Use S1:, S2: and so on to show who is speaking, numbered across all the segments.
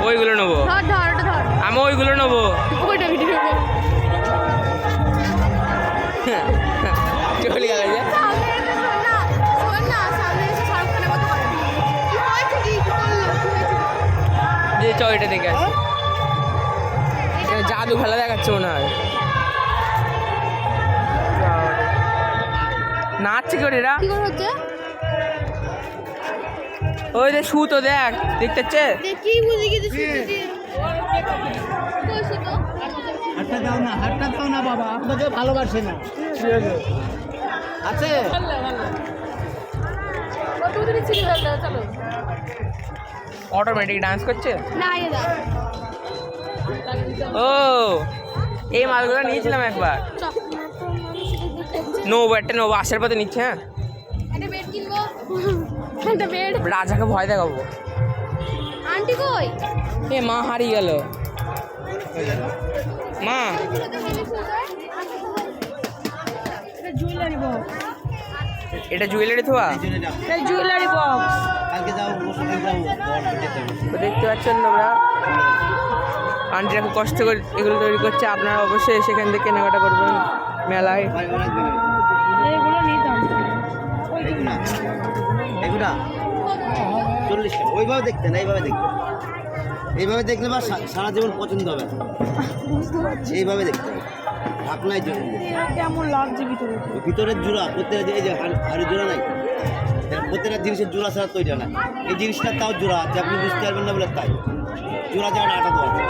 S1: ওইগুলো নেবো, আমি ওইগুলো নেবো। চলে গেল যে চ এটা দেখে আসি। জাদু খেলা দেখাচ্ছে মনে হয়। নাচছে কি করে এরা? ওই যে সুতো দেখ, দেখতে পাচ্ছে।
S2: হাতটা দাও না বাবা, আপনাকে ভালোবাসে না। আছে
S1: অটোমেটিক ডান্স করছে। ও এই মালগুলো নিয়েছিলাম একবার। নেবো একটা নেবো, আসার পথে নিচ্ছে। হ্যাঁ রাজাকে ভয় দেখাবো।
S3: আন্টি কই?
S1: এ মা হারিয়ে গেল। মা এটা জুয়েলারি থোয়া,
S3: জুয়েলারি বক্স।
S2: কালকে যাও,
S1: দেখতে পাচ্ছেন তোমরা আন্টিরা খুব কষ্ট করে এগুলো তৈরি করছে। আপনারা অবশ্যই সেখান থেকে কেনাকাটা করবেন মেলায়।
S3: এইগুলো নিতাম।
S2: এগুলা 40 টাকা। ওইভাবে দেখতেন, এইভাবে দেখতেন, এইভাবে দেখলে বা সারা জীবন পছন্দ হবে। এইভাবে দেখতে হবে, ঢাকনায় জন্য
S3: কেমন লাগছে ভিতরে?
S2: ভিতরের জোড়া প্রত্যেকটা, এই যে হাড়ি জোড়া নাই, প্রত্যেকটা জিনিসের জোড়া ছাড়া তৈরি হয় না। এই জিনিসটা তাও জোড়া আছে, আপনি বুঝতে পারবেন না বলে তাই জোড়া যাওয়ার আটা দেওয়া আছে।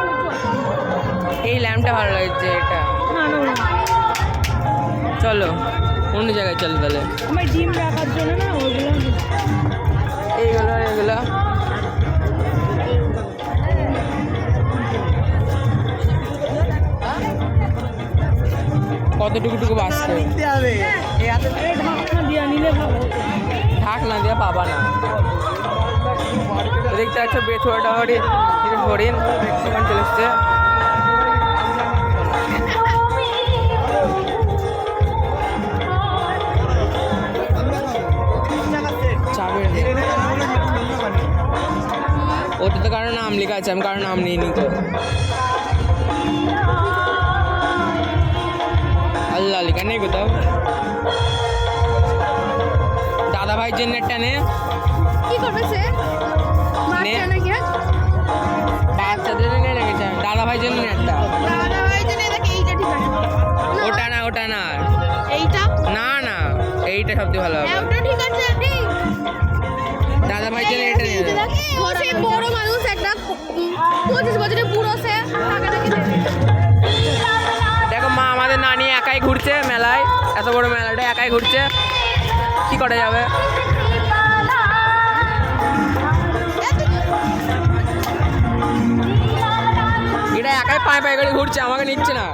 S1: এই ল্যাম্পটা ভালো লাগছে এটা। চলো অন্য জায়গায় চলো তাহলে।
S3: আমার ডিম রাখার জন্য না ওইগুলো
S1: এইগুলো কতটুকু বাঁচতে
S3: ঢাকনা দিয়ে নিলে ভালো।
S1: ঢাক না দিয়ে পাবা না। দেখতে পাচ্ছ বেথুয়াটা হরিণ এখন চলে এসছে। ওটা তো কারো নাম লেখা আছে, আমি কারো নাম নিইনি তো। আল্লাহ লেখা নেই কোথাও। দাদা ভাইয়ের জন্য একটা নে।
S3: কি করবে সে? মারছে নাকি?
S1: বাচ্চাদের নিয়ে রেখেছে, দাদা ভাইয়ের জন্য একটা।
S3: দাদা ভাইয়ের জন্য দেখি এইটা ঠিক আছে।
S1: ওটা না
S3: এইটা
S1: না না এইটা সবচেয়ে ভালো হবে।
S3: ওটা ঠিক আছে ঠিক।
S1: দাদা ভাইয়ের জন্য এটা নিয়ে নেবে।
S3: ও সে বড় মানুষ একটা 25 বছরের বুড়ো সে টাকাটা কি দেবে?
S1: দেখো মা আমাদের নানি একাই ঘুরছে মেলায়, এত বড় মেলাটা একাই ঘুরছে, কি করা যাবে। এটা একাই পায়ে পায়ে করে ঘুরছে, আমাকে নিচ্ছে না।